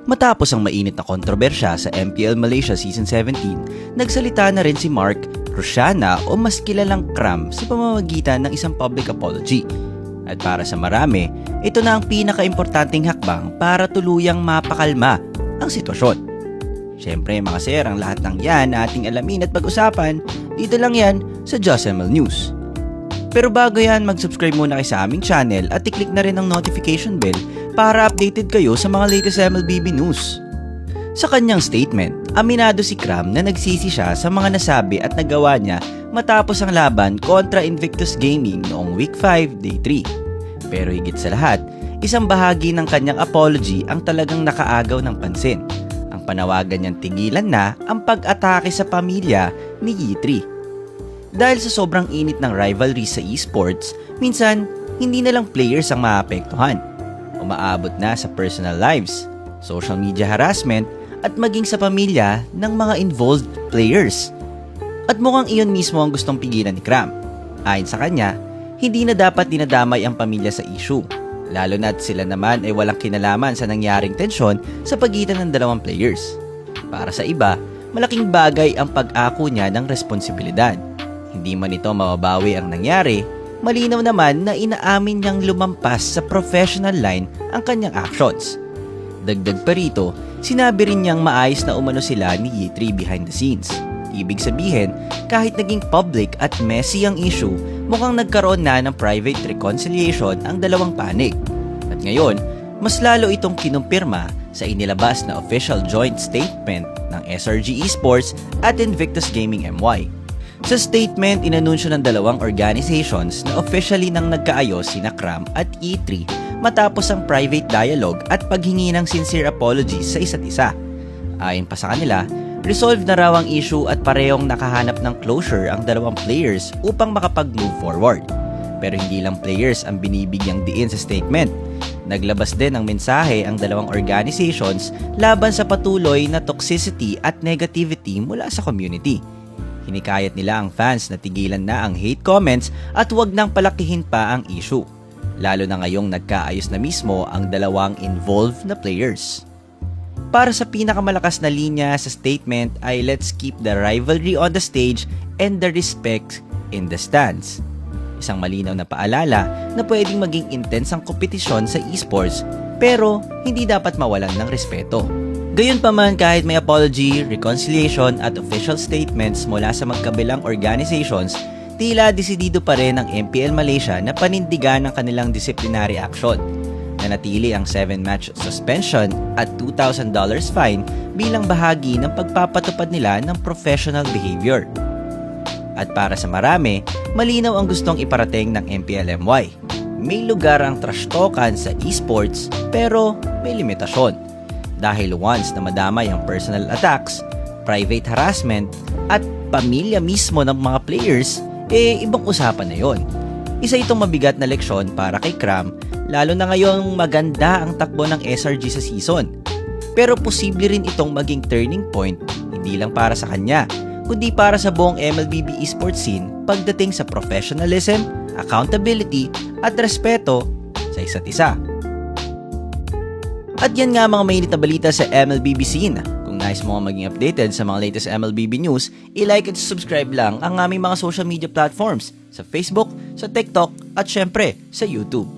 Matapos ang mainit na kontrobersya sa MPL Malaysia Season 17, nagsalita na rin si Mark Rosiana o mas kilalang Kram sa pamamagitan ng isang public apology. At para sa marami, ito na ang pinaka-importanting hakbang para tuluyang mapakalma ang sitwasyon. Siyempre mga sir, ang lahat ng yan na ating alamin at pag-usapan, dito lang yan sa Just ML News. Pero bago yan, mag-subscribe muna kayo sa aming channel at i-click na rin ang notification bell para updated kayo sa mga latest MLBB news. Sa kanyang statement, aminado si Kram na nagsisi siya sa mga nasabi at nagawa niya matapos ang laban kontra Invictus Gaming noong Week 5, Day 3. Pero higit sa lahat, isang bahagi ng kanyang apology ang talagang nakaagaw ng pansin. Ang panawagan niyang tigilan na ang pag-atake sa pamilya ni Yi3. Dahil sa sobrang init ng rivalry sa esports, minsan hindi na lang players ang maapektuhan. Umaabot na sa personal lives, social media harassment, at maging sa pamilya ng mga involved players. At mukhang iyon mismo ang gustong pigilan ni Kram. Ayon sa kanya, hindi na dapat dinadamay ang pamilya sa issue, lalo na't sila naman ay walang kinalaman sa nangyaring tensyon sa pagitan ng dalawang players. Para sa iba, malaking bagay ang pag-ako niya ng responsibilidad. Hindi man ito mababawi ang nangyari, malinaw naman na inaamin niyang lumampas sa professional line ang kanyang actions. Dagdag pa rito, sinabi rin niyang maayos na umano sila ni Yi3 behind the scenes. Ibig sabihin, kahit naging public at messy ang issue, mukhang nagkaroon na ng private reconciliation ang dalawang panig. At ngayon, mas lalo itong kinumpirma sa inilabas na official joint statement ng SRG Esports at Invictus Gaming MY. Sa statement, inanunsyo ng dalawang organizations na officially nang nagkaayos sina Kram at E3 matapos ang private dialogue at paghingi ng sincere apologies sa isa't isa. Ayon pa sa kanila, resolved na raw ang issue at parehong nakahanap ng closure ang dalawang players upang makapag-move forward. Pero hindi lang players ang binibigyang diin sa statement. Naglabas din ng mensahe ang dalawang organizations laban sa patuloy na toxicity at negativity mula sa community. Hinikayat nila ang fans na tigilan na ang hate comments at huwag nang palakihin pa ang issue, lalo na ngayong nagkaayos na mismo ang dalawang involved na players. Para sa pinakamalakas na linya sa statement ay let's keep the rivalry on the stage and the respect in the stands. Isang malinaw na paalala na pwedeng maging intense ang kompetisyon sa esports pero hindi dapat mawalan ng respeto. Gayunpaman, kahit may apology, reconciliation at official statements mula sa magkabilang organizations, tila desidido pa rin ang MPL Malaysia na panindigan ang kanilang disciplinary action. Nanatili ang 7-match suspension at $2,000 fine bilang bahagi ng pagpapatupad nila ng professional behavior. At para sa marami, malinaw ang gustong iparating ng MPLMY. May lugar ang trash talkan sa esports pero may limitasyon. Dahil once na madamay ang personal attacks, private harassment, at pamilya mismo ng mga players, ibang usapan na yon. Isa itong mabigat na leksyon para kay Kram, lalo na ngayong maganda ang takbo ng SRG sa season. Pero posible rin itong maging turning point, hindi lang para sa kanya, kundi para sa buong MLBB esports scene pagdating sa professionalism, accountability, at respeto sa isa't isa. At yan nga mga mainit na balita sa MLBB scene. Kung nais mo maging updated sa mga latest MLBB news, i-like at subscribe lang ang aming mga social media platforms sa Facebook, sa TikTok, at syempre sa YouTube.